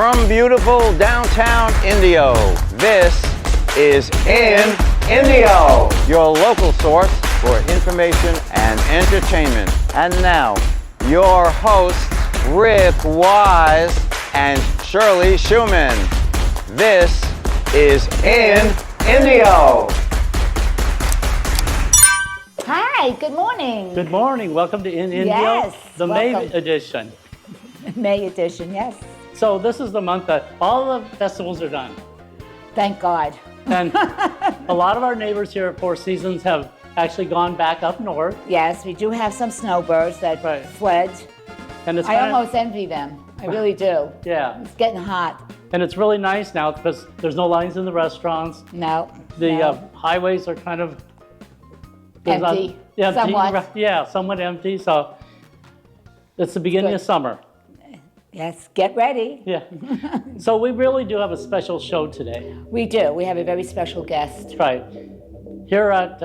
From beautiful downtown Indio, this is Indio, your local source for information and entertainment. And now, your hosts, Rick Wise and Shirley Schumann. This is Indio. Hi, good morning. Good morning. Welcome to Indio, Yes, the welcome. May edition. May edition, yes. So this is the month that all the festivals are done. Thank God. And a lot of our neighbors here at Four Seasons have actually gone back up north. Yes, we do have some snowbirds that Right. fled. And it's I kind almost envy them. I really do. yeah. It's getting hot. And it's really nice now because there's no lines in the restaurants. No. The no. highways are kind of there's Empty, empty. somewhat. Yeah, somewhat empty. So it's the beginning Good. of summer. Yes, get ready. Yeah. So we really do have a special show today. We do. We have a very special guest. Right. Here at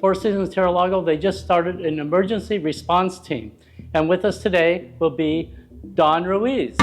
Four Seasons Terra-Lago, they just started an emergency response team. And with us today will be Don Ruiz.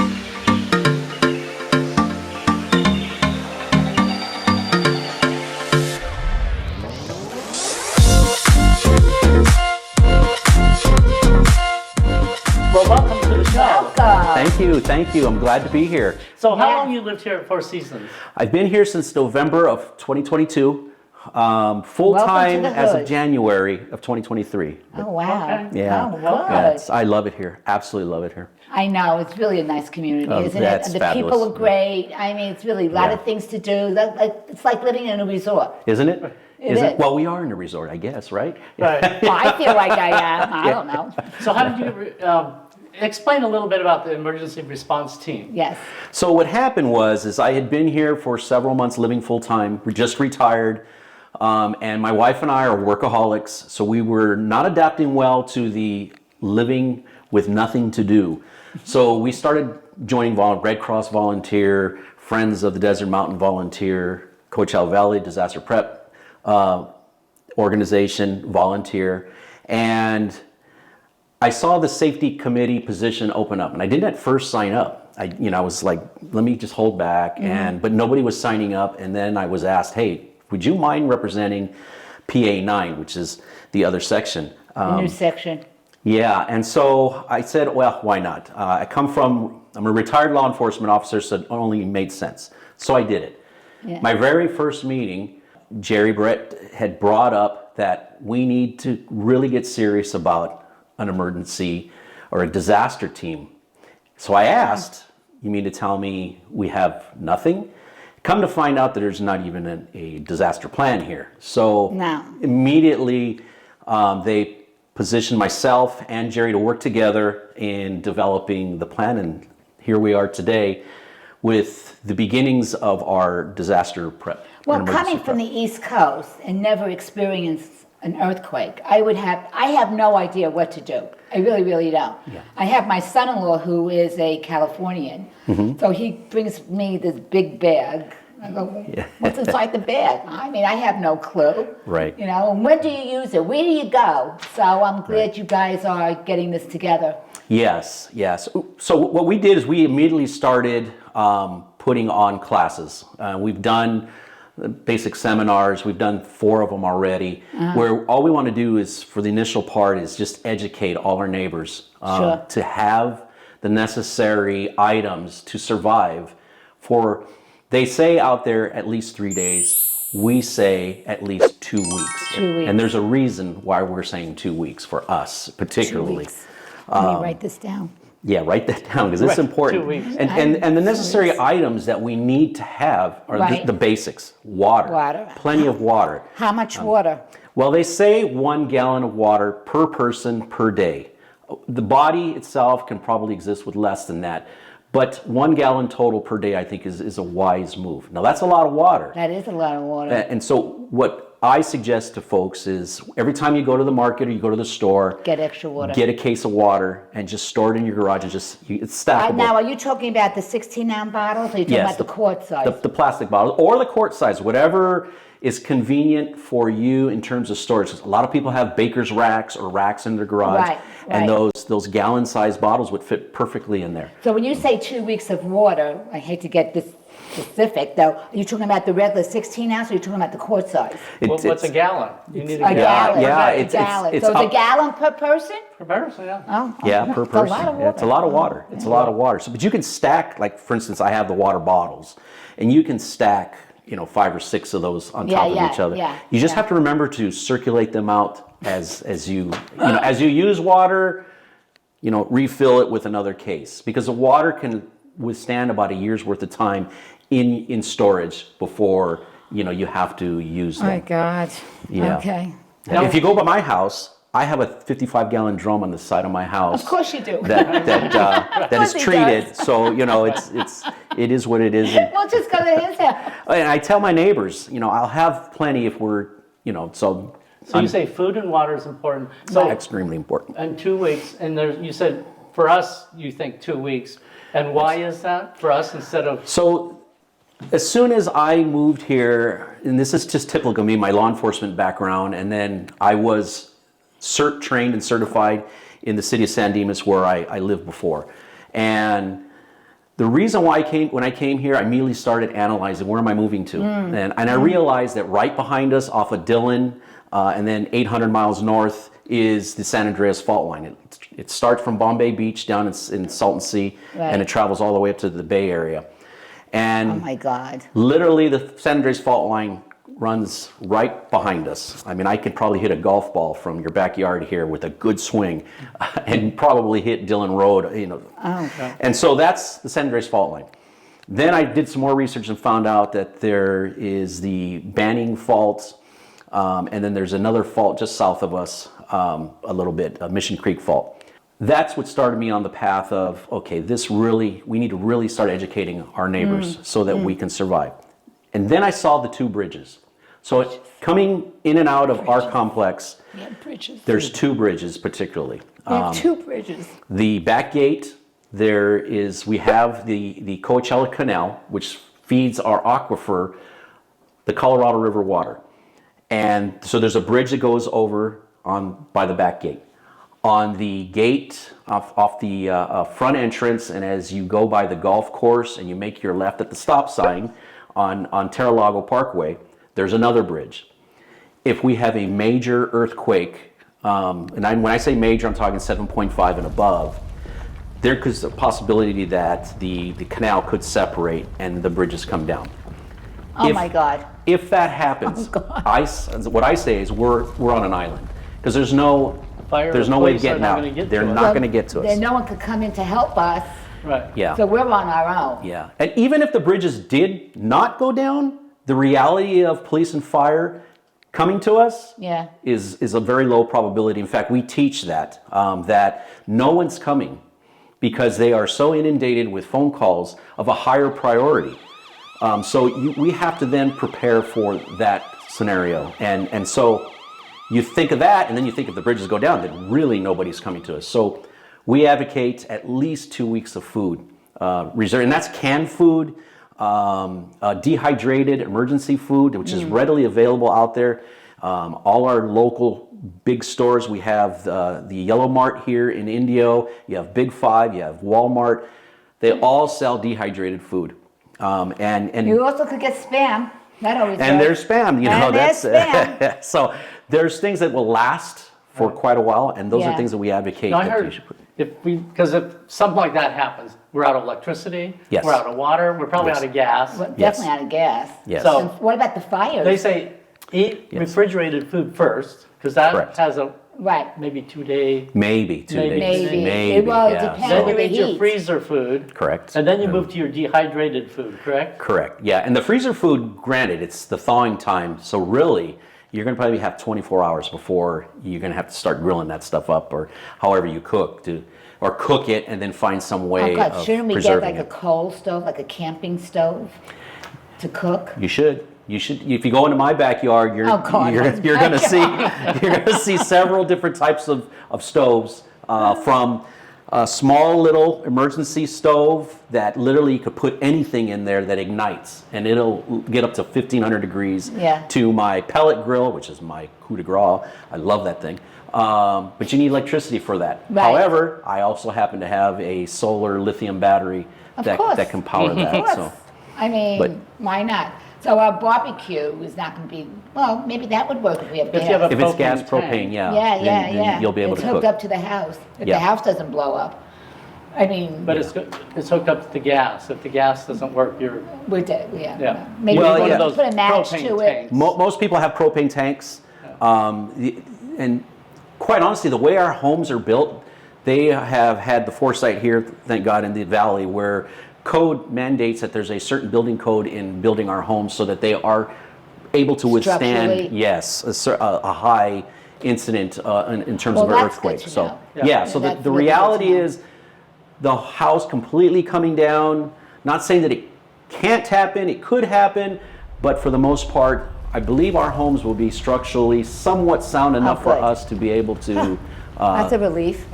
Well, welcome to the show. Welcome. Thank you. I'm glad to be here. So how Yeah. long you lived here at Four Seasons? I've been here since November of 2022, full-time Welcome to the as hood. of January of 2023. Oh, wow. Okay. Yeah. Oh, good. Yeah, I love it here. Absolutely love it here. I know, it's really a nice community, Oh, isn't that's it? The fabulous. people are great. I mean, it's really a lot Yeah. of things to do. It's like living in a resort. Isn't it? It is. Well, we are in a resort, I guess, right? Right. Well, I feel like I am. I don't know. So how did you explain a little bit about the emergency response team? Yes. So what happened was I had been here for several months living full-time. We just retired. And my wife and I are workaholics, so we were not adapting well to the living with nothing to do. So we started joining Red Cross Volunteer, Friends of the Desert Mountain Volunteer, Coachella Valley Disaster Prep Organization Volunteer, and I saw the safety committee position open up, and I didn't at first sign up. I was like, let me just hold back, but nobody was signing up, and then I was asked, hey, would you mind representing PA9, which is the other section? The new section. Yeah, and so I said, well, why not? I'm a retired law enforcement officer, so it only made sense. So I did it. Yeah. My very first meeting, Jerry Brett had brought up that we need to really get serious about an emergency or a disaster team. So I asked, you mean to tell me we have nothing? Come to find out that there's not even a disaster plan here. So No. immediately they positioned myself and Jerry to work together in developing the plan, and here we are today with the beginnings of our disaster prep. Well, and emergency coming from prep. the East Coast and never experienced an earthquake, I have no idea what to do. I really, really don't. Yeah. I have my son-in-law who is a Californian, so he brings me this big bag. I go, what's inside the bag? I mean, I have no clue. Right. You know, and when do you use it? Where do you go? So I'm glad you guys are getting this together. Yes. So what we did is we immediately started putting on classes. We've done basic seminars. We've done 4 of them already, where all we want to do is, for the initial part, is just educate all our neighbors Sure. to have the necessary items to survive for, they say out there at least 3 days. We say at least 2 weeks. 2 weeks. And there's a reason why we're saying 2 weeks for us, 2 particularly. weeks. Let me write this down. Yeah, write that down because it's Right, important. 2 weeks. And the necessary items that we need to have are Right. the basics. Water. Water. Plenty of water. How much water? Well, they say 1 gallon of water per person per day. The body itself can probably exist with less than that. But 1 gallon total per day, I think, is a wise move. Now, that's a lot of water. That is a lot of water. And so what I suggest to folks is every time you go to the market or you go to the store, Get extra water. get a case of water and just store it in your garage and it's stackable. Now, are you talking about the 16-ounce bottles, or are you talking about the quart size? The plastic bottles or the quart size, whatever is convenient for you in terms of storage. A lot of people have baker's racks or racks in their garage, Right, and right. those gallon-sized bottles would fit perfectly in there. So when you say 2 weeks of water, I hate to get this specific though, are you talking about the regular 16 ounce or are you talking about the quart size? What's a gallon? You need A gallon. yeah, a it's gallon. it's So it's a up- gallon per person? Per person, yeah. Oh, Yeah, oh, per it's person. a lot of Yeah, water. it's a lot of water. It's a lot of water. So, but you can stack, like for instance, I have the water bottles, and you can stack, 5 or 6 of those on top of each other. You just have to remember to circulate them out as you as you use water. Refill it with another case, because the water can withstand about a year's worth of time in storage before you have to use Oh my them. God. Yeah. Okay. And if you go by my house, I have a 55-gallon drum on the side of my house. Of course you do. That is course he treated. does. So it is what it is. And, Well, just go to his house. and I tell my neighbors, I'll have plenty if we're, so. So you say food and water is important. So Extremely important. and 2 weeks, and you said for us you think 2 weeks, and why is that for us instead of? So as soon as I moved here, and this is just typical of me, my law enforcement background, and then I was trained and certified in the city of San Dimas where I lived before. And the reason why when I came here, I immediately started analyzing where am I moving to. And I realized that right behind us off of Dillon, and then 800 miles north is the San Andreas Fault Line. It starts from Bombay Beach down in Salton Sea, Right. and it travels all the way up to the Bay Area. And Oh my God. literally the San Andreas Fault Line runs right behind us. I mean, I could probably hit a golf ball from your backyard here with a good swing and probably hit Dillon Road, Oh, okay. And so that's the San Andreas Fault Line. Then I did some more research and found out that there is the Banning Fault, and then there's another fault just south of us, a little bit, a Mission Creek Fault. That's what started me on the path of, okay, we need to really start educating our neighbors so that we can survive. And then I saw the 2 bridges. So coming in and out of our complex, Yeah, bridges. there's 2 bridges particularly. We have 2 bridges. The back gate, we have the Coachella Canal, which feeds our aquifer, the Colorado River water. And so there's a bridge that goes over by the back gate. On the gate off the front entrance, and as you go by the golf course and you make your left at the stop sign on Terralago Parkway, there's another bridge. If we have a major earthquake, when I say major, I'm talking 7.5 and above, there is a possibility that the canal could separate and the bridges come down. Oh my God. If that happens, what I say is we're on an island, because there's no way of police are getting not out. gonna get They're to us. not going to get to us. Then no one could come in to help us, Right. Yeah. so we're on our own. Yeah. And even if the bridges did not go down, the reality of police and fire coming to us Yeah. is a very low probability. In fact, we teach that no one's coming because they are so inundated with phone calls of a higher priority. We have to then prepare for that scenario. And so you think of that, and then you think if the bridges go down, then really nobody's coming to us. So we advocate at least 2 weeks of food reserve, and that's canned food, dehydrated emergency food, which is readily available out there. All our local big stores, we have the Yellow Mart here in Indio, you have Big Five, you have Walmart. They all sell dehydrated food. And You also could get Spam. That always and works. there's spam, And there's spam. so there's things that will last for quite a while, and those are Yeah. things that we advocate. No, I that you heard should put- because if something like that happens, we're out of electricity, Yes. we're out of water, we're probably Yes. out of gas. Well, Yes. definitely out of gas. Yes. So- And what about the fires? They say eat Yes. refrigerated food first, because that Correct. has a Right. maybe 2 day. maybe 2 Maybe. days. Maybe. Well, it yeah. depends. Then with you the eat your heat. freezer food. Correct. And then you move to your dehydrated food, correct? Correct. Yeah, and the freezer food, granted, it's the thawing time, so really you're going to probably have 24 hours before you're going to have to start grilling that stuff up, or however you cook it and then find some way Oh God, of shouldn't we get preserving like a it. coal stove, like a camping stove to cook? You should. If you go into my backyard, you're Oh, God, you're, my you're going to see several different types of stoves, from a small little emergency stove that literally you could put anything in there that ignites, and it'll get up to 1,500 degrees. Yeah. To my pellet grill, which is my coup de grace. I love that thing. But you need electricity for that. Right. However, I also happen to have a solar lithium battery that can power that. Of course. So, I mean, But- why not? So our barbecue is not going to be, well, maybe that would work if we have If you gas. have a if it's gas, propane propane, tank. yeah. then you'll be able It's to hooked cook. up to the house. If Yeah. the house doesn't blow up, I mean, But it's hooked up to the gas. If the gas doesn't work, you're we're dead, yeah. Yeah. Maybe Well, we yeah. can put a match propane to it. tanks. Most people have propane tanks, and quite honestly, the way our homes are built, they have had the foresight here, thank God, in the valley, where code mandates that there's a certain building code in building our homes so that they are able to withstand, Structurally. yes, a high incident in terms Well, of an that's good earthquake. to So know. yeah, so That's the really good to reality know. is the house completely coming down. Not saying that it can't happen, it could happen, but for the most part, I believe our homes will be structurally somewhat sound enough for good. us to be able to, That's a relief.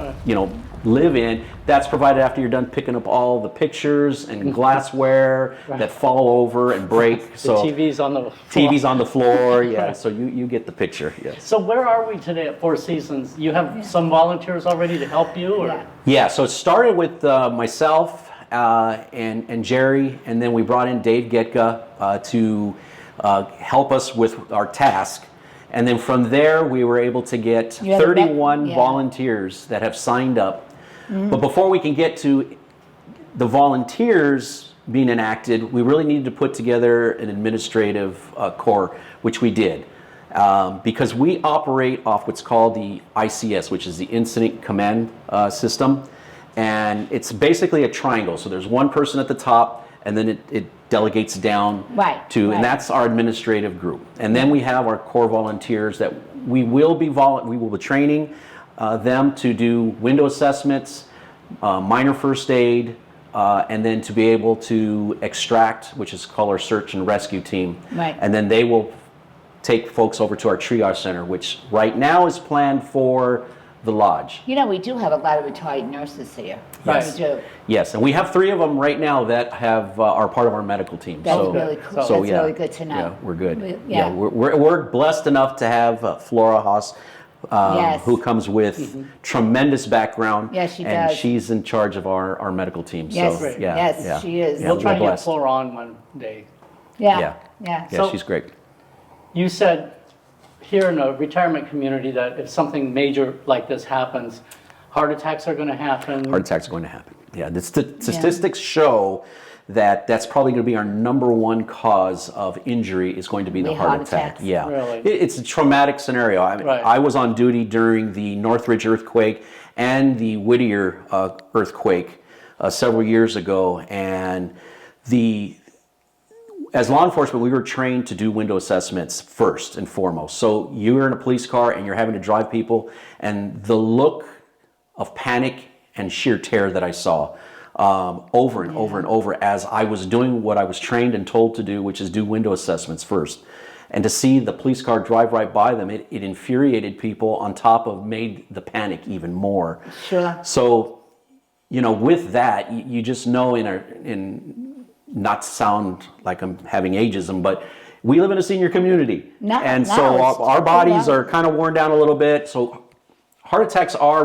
live in. That's provided after you're done picking up all the pictures and glassware that fall over and break. the So TV's on the TV's on the floor, yeah. So you get the picture, yes. So where are we today at Four Seasons? You have some volunteers already to help you, or Yeah. Yeah, so it started with myself and Jerry, and then we brought in Dave Getka to help us with our task. And then from there, we were able to get You had a 31 yeah. volunteers that have signed up. But before we can get to the volunteers being enacted, we really needed to put together an administrative core, which we did. Because we operate off what's called the ICS, which is the Incident Command System. And it's basically a triangle. So there's one person at the top, and then it delegates down Right, to, right. and that's our administrative group. And then we have our core volunteers that we will be training them to do window assessments, minor first aid, and then to be able to extract, which is called our search and rescue team. Right. And then they will take folks over to our triage center, which right now is planned for the lodge. You know, we do have a lot of retired nurses here. Right. We do. Yes, and we have 3 of them right now that have are part of our medical team. That's so, really cool. So, That's yeah, really good to know. Yeah, we're good. Yeah. We're blessed enough to have Flora Haas, Yes. who comes with tremendous background. Yes, she and does. she's in charge of our medical team. Yes, so, yeah, yes, yeah. she is. Yeah, we'll try we're to get blessed. Flora on one day. Yeah. Yeah. Yeah. Yeah, So- she's great. You said here in a retirement community that if something major like this happens, heart attacks are going to happen. Heart attacks are going to happen. Yeah, the statistics show that that's probably going to be our number one cause of injury is going to be the The heart heart attack. attacks. Yeah, Really? It's a traumatic scenario. I mean, Right. I was on duty during the Northridge earthquake and the Whittier earthquake several years ago, and as law enforcement, we were trained to do window assessments first and foremost. So you're in a police car and you're having to drive people, and the look of panic and sheer terror that I saw over and over and over as I was doing what I was trained and told to do, which is do window assessments first. And to see the police car drive right by them, it infuriated people on top of made the panic even more. Sure. So, with that, you just know not to sound like I'm having ageism, but we live in a senior community. No, and no, so it's our totally bodies right. are kind of worn down a little bit. So heart attacks are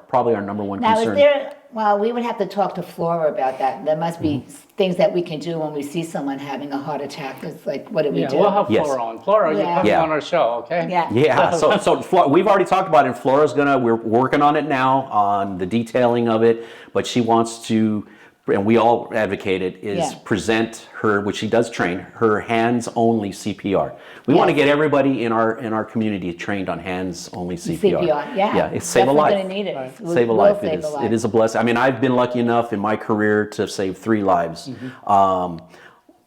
probably our number one Now, concern. well, we would have to talk to Flora about that. There must be things that we can do when we see someone having a heart attack. It's like, what do we Yeah, do? we'll have Yes. Flora on. Flora, you're Yeah. coming Yeah. on our show, okay? Yeah. Yeah, so we've already talked about it. Flora's we're working on it now, on the detailing of it, but she wants to, and we all advocate it, is Yeah. present her, which she does train, her hands-only CPR. We want to Yes. get everybody in our community trained on hands-only CPR. CPR, yeah. Yeah, it's save a Definitely life. gonna need it. We Save a will life. save a life. It is a blessing. I mean, I've been lucky enough in my career to save 3 lives.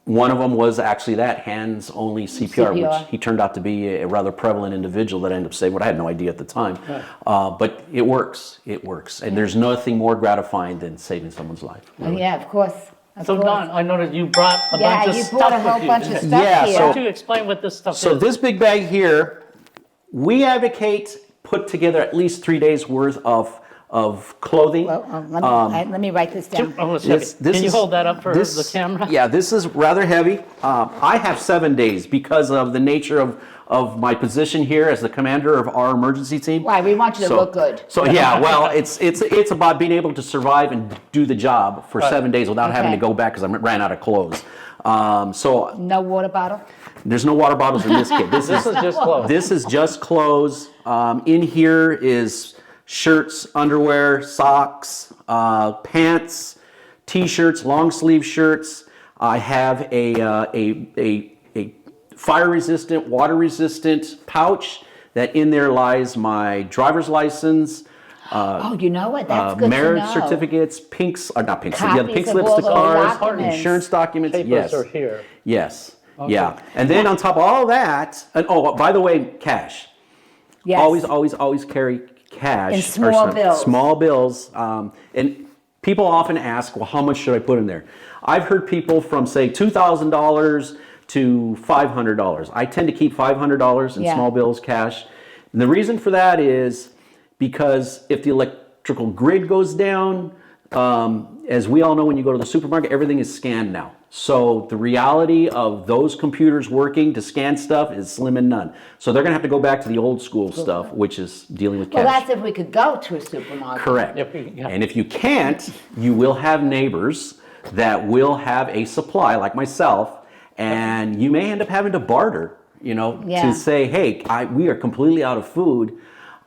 One of them was actually that hands-only CPR, CPR. which he turned out to be a rather prevalent individual that I ended up saving. What I had no idea at the time, but it works. It works, and there's nothing more gratifying than saving someone's life. really. Yeah, of course. Of So course. Don, I noticed you brought a Yeah, bunch of you stuff brought a with whole you bunch of today. stuff Yeah, here. Why don't you explain what this stuff So is? this big bag here, we advocate put together at least 3 days worth of of clothing. Well, let me write this down. Oh, it's This- heavy. this Can you is- hold that up for this- the camera? Yeah, this is rather heavy. I have 7 days because of the nature of my position here as the commander of our emergency team. Why? We want you to look good. So yeah, well, it's about being able to survive and do the job for 7 days without having to Okay. go back because I ran out of clothes. So No water bottle? there's no water bottles in this kit. This is just clothes. This is just clothes. In here is shirts, underwear, socks, pants, t-shirts, long sleeve shirts. I have a fire resistant, water resistant pouch that in there lies my driver's license, Oh, you know what? That's good to marriage know. certificates, pinks, or not pinks, yeah, the Copies pink of slips all to those cars, documents. insurance documents, Papers yes. are here. Yes. Yeah. And then on top of all that, and oh, by the way, cash. Yes. Always carry cash. In or small bills. Small bills. And people often ask, well, how much should I put in there? I've heard people from, say, $2,000 to $500. I tend to keep $500 in Yeah. small bills, cash. And the reason for that is because if the electrical grid goes down, as we all know, when you go to the supermarket, everything is scanned now. So the reality of those computers working to scan stuff is slim and none. So they're going to have to go back to the old school stuff, which is dealing with Well, cash. that's if we could go to a supermarket. Correct. Yeah. And if you can't, you will have neighbors that will have a supply, like myself, and you may end up having to barter, Yeah. to say, hey, we are completely out of food.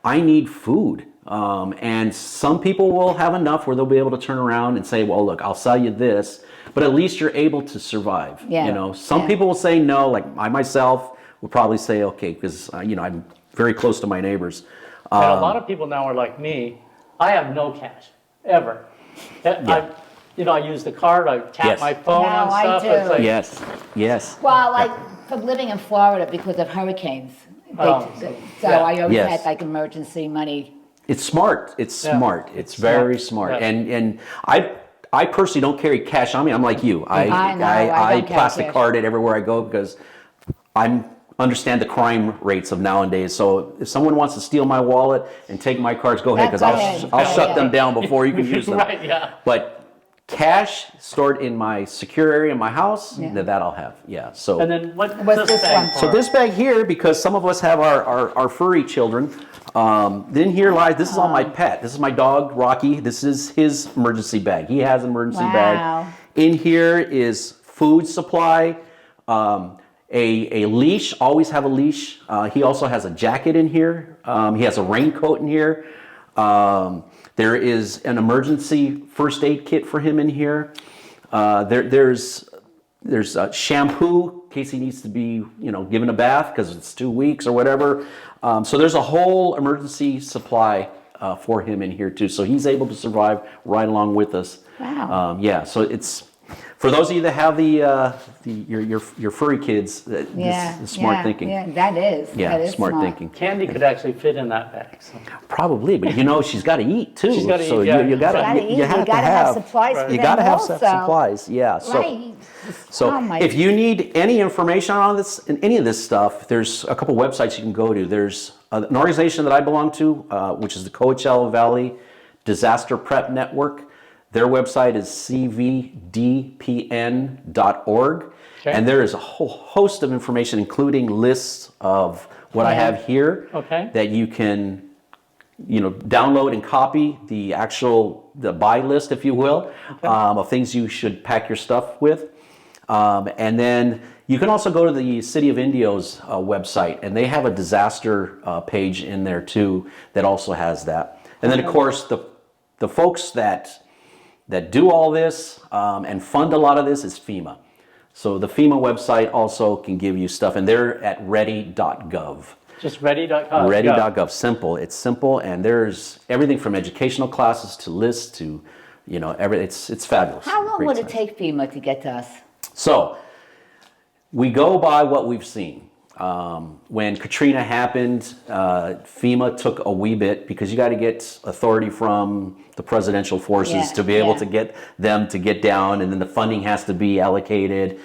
I need food. And some people will have enough where they'll be able to turn around and say, well, look, I'll sell you this, but at least you're able to survive. Yeah. Some Yeah. people will say no, like I myself will probably say, okay, because, I'm very close to my neighbors. And a lot of people now are like me. I have no cash, ever. I use the card, I tap Yes. my phone No, on I stuff. do. It's like, Yes. Well, like from living in Florida because of hurricanes. Oh, So yeah. I always Yes. had like emergency money. It's smart. It's Yeah. smart. It's very smart. Yeah. And I personally don't carry cash on me. I'm like you. I know, I don't carry plastic cash. card it everywhere I go because I understand the crime rates of nowadays. So if someone wants to steal my wallet and take my cards, go ahead because Go ahead. I'll Go shut ahead. them down before you can use them. Right, yeah. But cash stored in my secure area in my house, Yeah. that I'll have. Yeah. So And then what's What's this bag one? for? so this bag here, because some of us have our furry children, then here lies, this is all my pet. This is my dog, Rocky. This is his emergency bag. He has an emergency Wow. bag. In here is food supply, a leash, always have a leash. He also has a jacket in here. He has a raincoat in here. There is an emergency first aid kit for him in here. There's shampoo in case he needs to be, given a bath because it's 2 weeks or whatever. So there's a whole emergency supply for him in here too. So he's able to survive right along with us. Wow. Yeah. So it's for those of you that have your furry kids. This is smart thinking. Yeah, that is. Yeah, that is smart thinking. Candy could actually fit in that bag. So. Probably, but she's got to eat too. She's gotta so eat, yeah. you got Gotta eat. you You have to gotta have have supplies for You them got to have also. supplies. Yeah. So Right. so Oh, my- if you need any information on this and any of this stuff, there's a couple websites you can go to. There's an organization that I belong to, which is the Coachella Valley Disaster Prep Network. Their website is cvdpn.org. Okay. And there is a whole host of information, including lists of what I Yeah. have here Okay. that you can download and copy the buy list, if you will, of things you should pack your stuff with. And then you can also go to the City of Indio's website, and they have a disaster page in there too that also has that. And then, of course, the folks that do all this and fund a lot of this is FEMA. So the FEMA website also can give you stuff, and they're at ready.gov. Just ready.gov. Ready.gov, simple. It's simple, and there's everything from educational classes to lists to, it's fabulous. How long Great would it site. take FEMA to get to us? So we go by what we've seen. When Katrina happened, FEMA took a wee bit because you got to get authority from the presidential forces Yeah, to be able yeah. to get them to get down, and then the funding has to be allocated.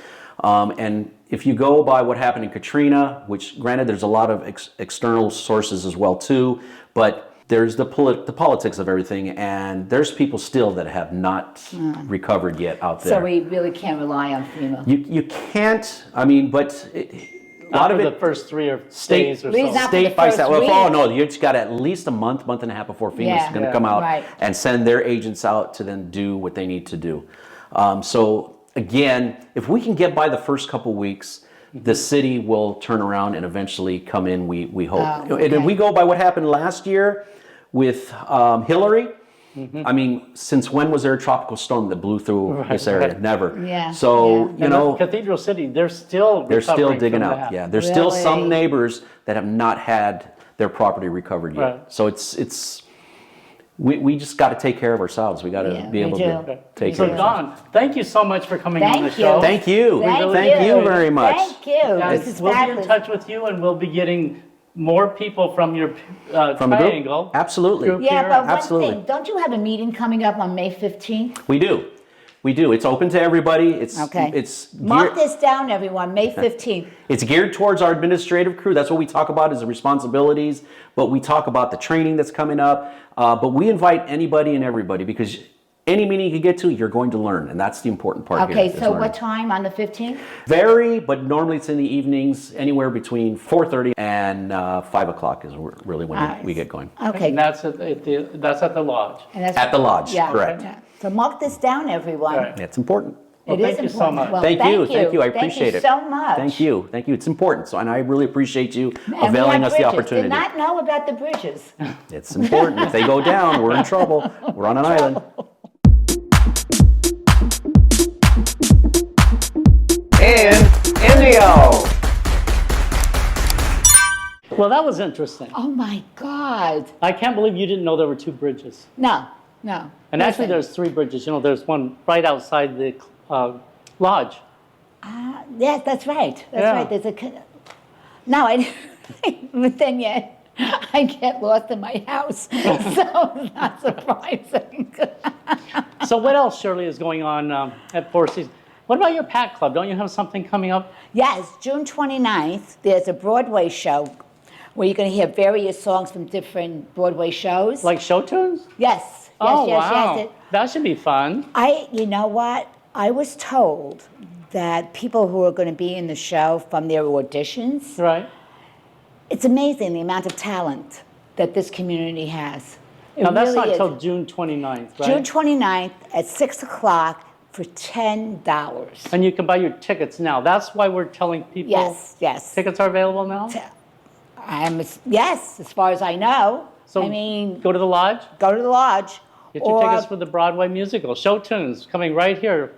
And if you go by what happened in Katrina, which granted there's a lot of external sources as well too, but there's the politics of everything, and there's people still that have not recovered yet out there. So we really can't rely on FEMA. You can't. I mean, but a lot of After it the first 3 or state days or Leads so. up- state the by first state. Well, week. oh no, you just got at least a month and a half before FEMA's Yeah. going to Yeah. come out Right. and send their agents out to then do what they need to do. So again, if we can get by the first couple weeks, the city will turn around and eventually come in. We hope. Oh, And if we go by what happened last year with Hillary. I mean, since when was there a tropical storm that blew through this area? right. Never. Yeah, So yeah. you And know, Cathedral City, they're still they're still recovering digging from out. that. Yeah, there's still some Really? neighbors that have not had their property recovered yet. Right. So it's we just got to take care of ourselves. We got to Yeah, be we able do. to take So care of ourselves. Don, thank you so much for coming on the Thank you. show. Thank you. Thank Thank you you. very much. Thank you. And This is we'll be in fabulous. touch with you, and we'll be getting more people from your From the triangle. group? Absolutely. Group Yeah, here. but one Absolutely. thing, don't you have a meeting coming up on May 15th? We do. We do. It's open to everybody. Okay. It's Mark this down, everyone, May 15th. It's geared towards our administrative crew. That's what we talk about is the responsibilities, but we talk about the training that's coming up. But we invite anybody and everybody because any meeting you can get to, you're going to learn, and that's the important part here. Okay, is so learning. what time on the 15th? Vary, but normally it's in the evenings, anywhere between 4:30 and 5 o'clock is really when Alright. we get going. Okay. And that's at the lodge. And that's- At the lodge, Yeah, correct. yeah. So mark this down, everyone. Right. It's important. Well, It is thank you so important. much. Well, Thank you. I appreciate it. Thank you so much. Thank you. It's important. So, and I really appreciate you And we availing have us the bridges. opportunity. Did not know about the bridges. It's important. If they go down, we're in trouble. We're on an island. In Indio. Well, that was interesting. Oh my God. I can't believe you didn't know there were 2 bridges. No, no. And actually, Listen. there's 3 bridges. You know, there's one right outside the lodge. Yes, that's right. That's Yeah. right. There's a. No, I. But then yet, I get lost in my house, so it's not surprising. So what else, Shirley, is going on at Four Seasons? What about your Pack Club? Don't you have something coming up? Yes, June 29th, there's a Broadway show where you're going to hear various songs from different Broadway shows. Like show tunes? Yes, yes, Oh, yes, wow. yes. That should be fun. You know what? I was told that people who are going to be in the show from their auditions, Right. it's amazing the amount of talent that this community has. It Now, that's really not is. until June 29th, right? June 29th at 6 o'clock for $10. And you can buy your tickets now. That's why we're telling people Yes, yes. tickets are available now? Yes, as far as I know. So I mean, go to the lodge, go to the lodge. get your or- tickets for the Broadway musical. Show tunes coming right here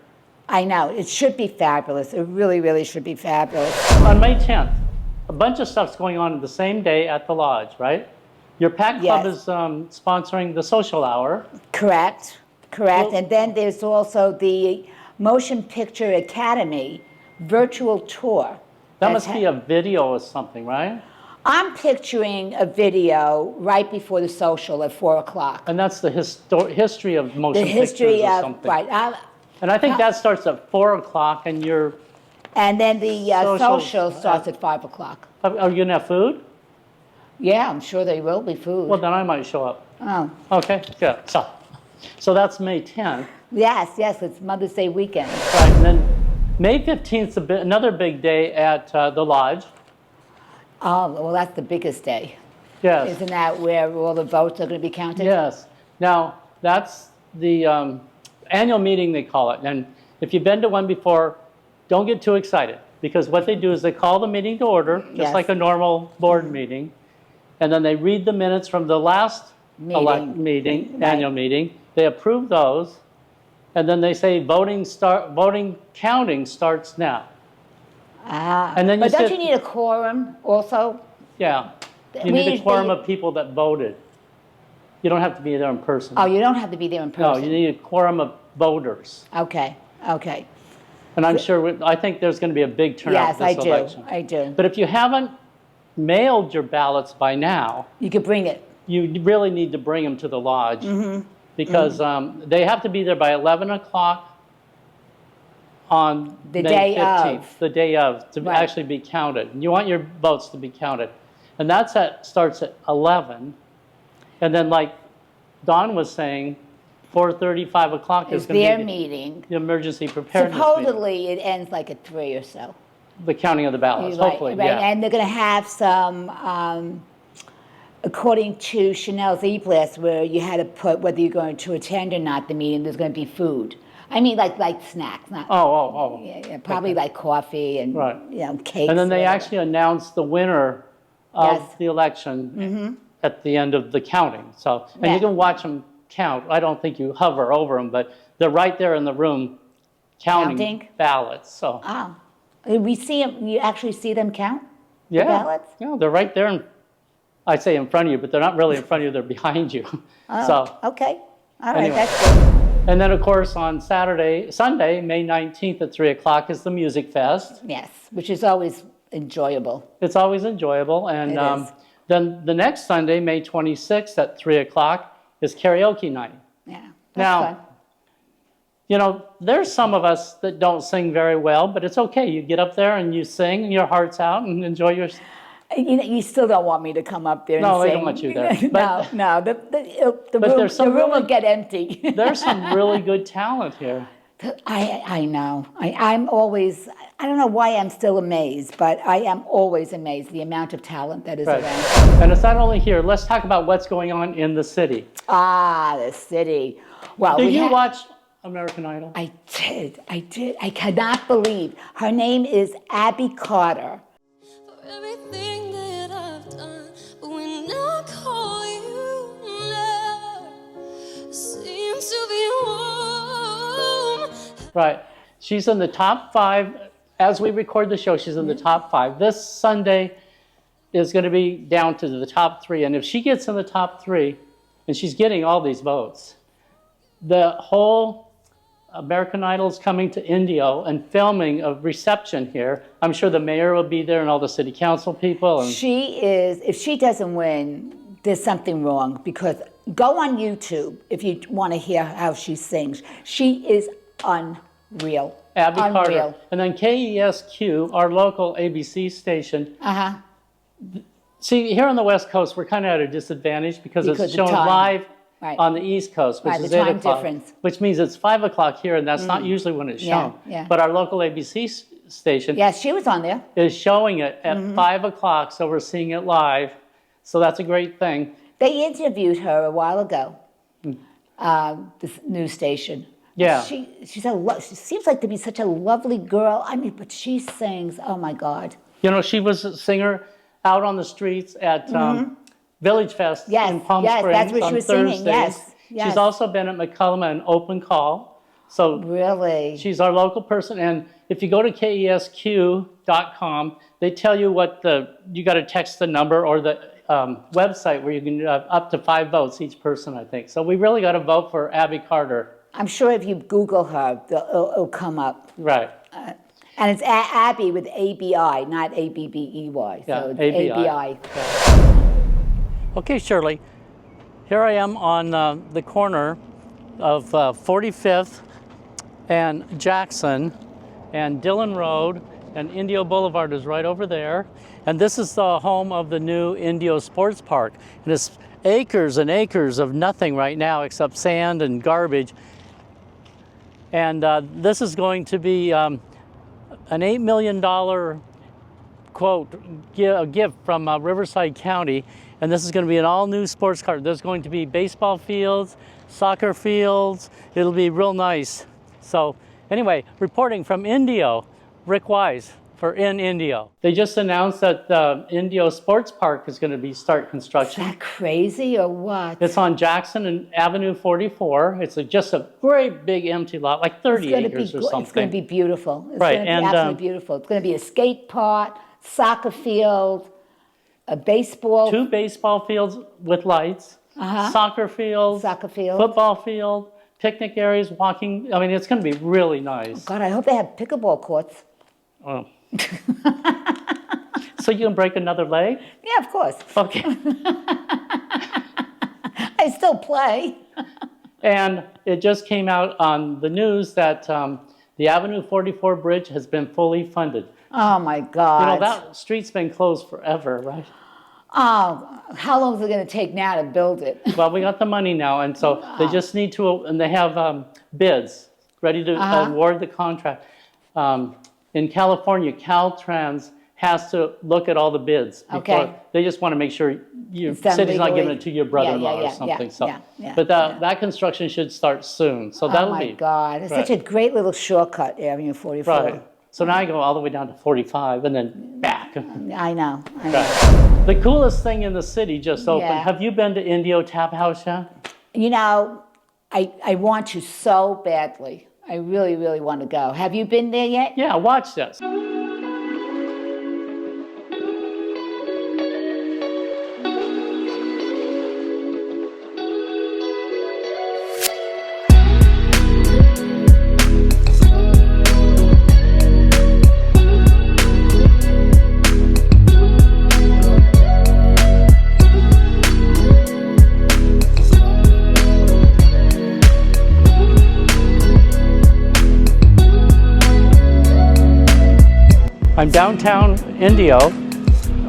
I know, it should be fabulous. It really, really should be fabulous. on May 10th. A bunch of stuff's going on the same day at the lodge, right? Your Pack Club Yes. is sponsoring the social hour. Correct, correct. Well- And then there's also the Motion Picture Academy virtual tour. That That's must be a video or something, right? I'm picturing a video right before the social at 4 o'clock. And that's the history of motion The history pictures or of, something. right. And I think that starts at 4 o'clock, and you're, And then the Social- social starts at 5 o'clock. are you gonna have food? Yeah, I'm sure there will be food. Well, then I might show up. Oh, Okay, good. So that's May 10th. yes, yes, it's Mother's Day weekend. Right, and then May 15th is another big day at the lodge. Oh, well, that's the biggest day. Yes. Isn't that where all the votes are going to be counted? Yes. Now, that's the annual meeting, they call it. And if you've been to one before, don't get too excited, because what they do is they call the meeting to order, just Yes. like a normal board meeting, and then they read the minutes from the last Meeting. Right. annual meeting. They approve those, and then they say voting counting starts now. Ah, And then you but don't sit- you need a quorum also? Yeah. You We need a usually- quorum of people that voted. You don't have to be there in person. Oh, you don't have to be there in No, person. you need a quorum of voters. Okay, okay. And I'm sure, I think there's going to be a big turnout Yes, this I do, election. I do. But if you haven't mailed your ballots by now, You could bring it. you really need to bring them to the lodge. Mm-hmm. Because they have to be there by 11 o'clock on The May day 15th. of. The day of, to Right. actually be counted. You want your votes to be counted. And starts at 11. And then like Don was saying, 4:30, 5 o'clock is It's going to their be meeting. the emergency preparedness meeting. Supposedly, it ends like at 3 or so. The counting of the ballots, Right, hopefully, right. yeah. And they're going to have some, according to Chanel's e-blast, where you had to put whether you're going to attend or not the meeting, there's going to be food. I mean, like snacks, not. Oh. Yeah, probably like coffee and Right. cakes. And then they whatever. actually announced the winner of Yes. the election at the end of the counting. So, and Yeah. you can watch them count. I don't think you hover over them, but they're right there in the room counting? Ballots. So, Oh, we see them. You actually see them count yeah. the ballots. Yeah, they're right there. I say in front of you, but they're not really in front of you. They're behind you. Oh, So, okay. All right, anyway. that's good. and then of course on Sunday, May 19th at 3 o'clock is the Music Fest. Yes, which is always enjoyable. It's always enjoyable. And It is. then the next Sunday, May 26th at 3 o'clock is karaoke night. Yeah. That's Now, fun. You know, there's some of us that don't sing very well, but it's okay. You get up there and you sing your heart's out and enjoy your... You still don't want me to come up there and No, sing. I don't want you there. No, the there's some room really- will get empty. There's some really good talent here. I know. I'm always, I don't know why I'm still amazed, but I am always amazed the amount of talent that is Right. around. And it's not only here. Let's talk about what's going on in the city. Ah, the city. Well, Did we you ha- watch American Idol? I did. I cannot believe. Her name is Abi Carter. For everything that I've done, but when I call you, never seems to be home. Right. She's in the top 5. As we record the show, she's in the top 5. This Sunday is going to be down to the top 3. And if she gets in the top 3, and she's getting all these votes, the whole American Idol is coming to Indio and filming a reception here. I'm sure the mayor will be there and all the city council people. And She is, if she doesn't win, there's something wrong, because go on YouTube if you want to hear how she sings. She is unreal. Abi unreal. Carter. And then KESQ, our local ABC station. Uh-huh. See, here on the West Coast, we're kind of at a disadvantage because Because it's of shown time. live Right. on the East Coast, which Right, is the 8 time o'clock, difference. which means it's 5 o'clock here, and that's not usually when it's Yeah, shown. yeah. But our local ABC station Yes, she was on there. is showing it at 5 o'clock, so we're seeing it live. So that's a great thing. They interviewed her a while ago, this news station. Yeah. She seems like to be such a lovely girl. I mean, but she sings, oh my God. You know, she was a singer out on the streets at Village Fest Yes, in Palm yes, Springs that's where she on was singing, Thursdays. yes, yes. She's also been at McCullum and Open Call. So Really? she's our local person. And if you go to KESQ.com, they tell you you got to text the number or the website where you can up to 5 votes each person, I think. So we really got to vote for Abi Carter. I'm sure if you Google her, it'll come up. Right. And it's Abby with ABI, not ABBEY. Yeah, So it's ABI. ABI. Okay, Shirley, here I am on the corner of 45th and Jackson, and Dillon Road, and Indio Boulevard is right over there. And this is the home of the new Indio Sports Park. And it's acres and acres of nothing right now except sand and garbage. And this is going to be an $8 million quote, a gift from Riverside County, and this is going to be an all-new sports car. There's going to be baseball fields, soccer fields. It'll be real nice. So anyway, reporting from Indio, Rick Wise for In Indio. They just announced that the Indio Sports Park is going to start Is construction. that crazy or what? It's on Jackson and Avenue 44. It's just a great big empty lot, like 30 acres or something. It's going to be beautiful. It's Right, going to and, be absolutely beautiful. It's going to be a skate park, soccer field, a baseball. 2 baseball fields with lights, soccer fields, Soccer field. football field, picnic areas, walking. I mean, it's going to be really nice. God, I hope they have pickleball courts. Oh. So you can break another leg? Yeah, of course. Okay. I still play. And it just came out on the news that the Avenue 44 bridge has been fully funded. Oh my God. You know, that street's been closed forever, right? Oh, how long is it going to take now to build it? Well, we got the money now, and so they just need to, and they have bids ready to award the contract. In California, Caltrans has to look at all the bids before. They just want to make sure your city's not giving it to your brother-in-law or something. But that construction should start soon, so that'll be. Oh my God, it's such a great little shortcut, Avenue 44. Right. So now I go all the way down to 45 and then back. I know. Right. The coolest thing in the city just opened. Yeah. Have you been to Indio Taphouse yet? You know, I want to so badly. I really, really want to go. Have you been there yet? Yeah, watch this. I'm downtown Indio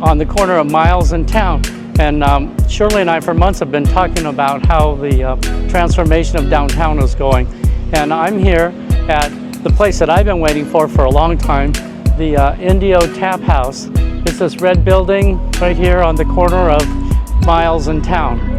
on the corner of Miles and Town, and Shirley and I for months have been talking about how the transformation of downtown is going, and I'm here at the place that I've been waiting for a long time, the Indio Taphouse. It's this red building right here on the corner of Miles and Town.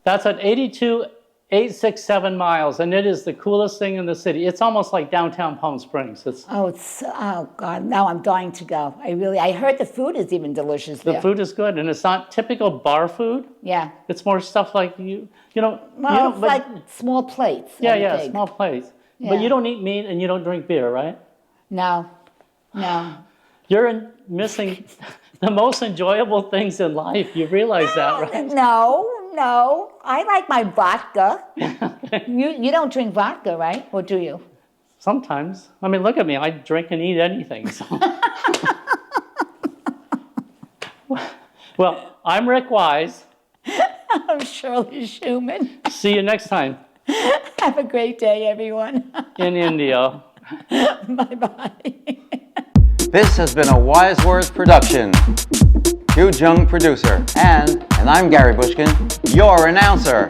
That's at 82,867 miles, and it is the coolest thing in the city. It's almost like downtown Palm Springs. Oh God, now I'm dying to go. I heard the food is even delicious there. The food is good, and it's not typical bar food. Yeah. It's more stuff like you know. Well, it's like small plates. Yeah, small plates. Yeah. But you don't eat meat and you don't drink beer, right? No. You're missing the most enjoyable things in life. You realize that, right? No. I like my vodka. You don't drink vodka, right? Or do you? Sometimes. I mean, look at me. I drink and eat anything. So. Well, I'm Rick Wise. I'm Shirley Schumann. See you next time. Have a great day, everyone. In Indio. Bye-bye. This has been a Wise Words production. Hugh Jung, producer, and I'm Gary Bushkin, your announcer.